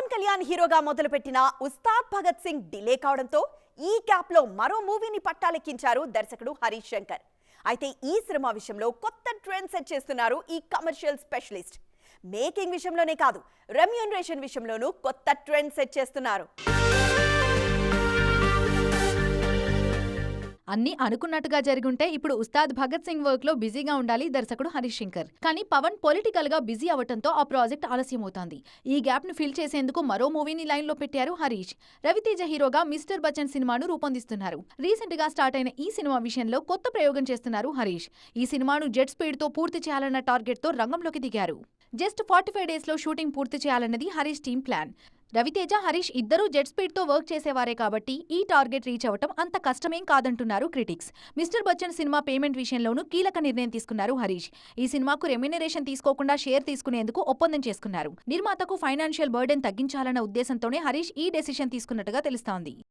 పవన్ కళ్యాణ్ హీరోగా మొదలుపెట్టిన ఉస్తాద్ భగత్ సింగ్ డిలే కావడంతో ఈ గ్యాప్ లో మరో మూవీని పట్టాలెక్కించారు దర్శకుడు హరీష్ శంకర్. అయితే ఈ సినిమా విషయంలో కొత్త ట్రెండ్ సెట్ చేస్తున్నారు ఈ కమర్షియల్ స్పెషలిస్ట్. మేకింగ్ విషయంలోనే కాదు, రెమ్యూనరేషన్ విషయంలోనూ కొత్త ట్రెండ్ సెట్ చేస్తున్నారు. అన్ని అనుకున్నట్టుగా జరుగుంటే ఇప్పుడు ఉస్తాద్ భగత్ సింగ్ వర్క్ లో బిజీగా ఉండాలి దర్శకుడు హరీష్ శంకర్. కానీ పవన్ పొలిటికల్ గా బిజీ అవటంతో ఆ ప్రాజెక్ట్ ఆలస్యమవుతోంది. ఈ గ్యాప్ ను ఫిల్ చేసేందుకు మరో మూవీని లైన్ లో పెట్టారు హరీష్. రవితేజ హీరోగా మిస్టర్ బచ్చన్ సినిమాను రూపొందిస్తున్నారు. రీసెంట్ గా స్టార్ట్ అయిన ఈ సినిమా విషయంలో కొత్త ప్రయోగం చేస్తున్నారు హరీష్. ఈ సినిమాను జెట్ స్పీడ్ తో పూర్తి చేయాలన్న టార్గెట్ తో రంగంలోకి దిగారు. జస్ట్ 45 డేస్ లో షూటింగ్ పూర్తి చేయాలన్నది హరీష్ టీమ్ ప్లాన్. రవితేజ, హరీష్ ఇద్దరూ జెట్ స్పీడ్ తో వర్క్ చేసేవారే కాబట్టి ఈ టార్గెట్ రీచ్ అవ్వటం అంత కష్టమేం కాదంటున్నారు క్రిటిక్స్. మిస్టర్ బచ్చన్ సినిమా పేమెంట్ విషయంలోనూ కీలక నిర్ణయం తీసుకున్నారు హరీష్. ఈ సినిమాకు రెమ్యూనరేషన్ తీసుకోకుండా షేర్ తీసుకునేందుకు ఒప్పందం చేసుకున్నారు. నిర్మాతకు ఫైనాన్షియల్ బర్డెన్ తగ్గించాలన్న ఉద్దేశంతోనే హరీష్ ఈ డెసిషన్ తీసుకున్నట్టుగా తెలుస్తోంది.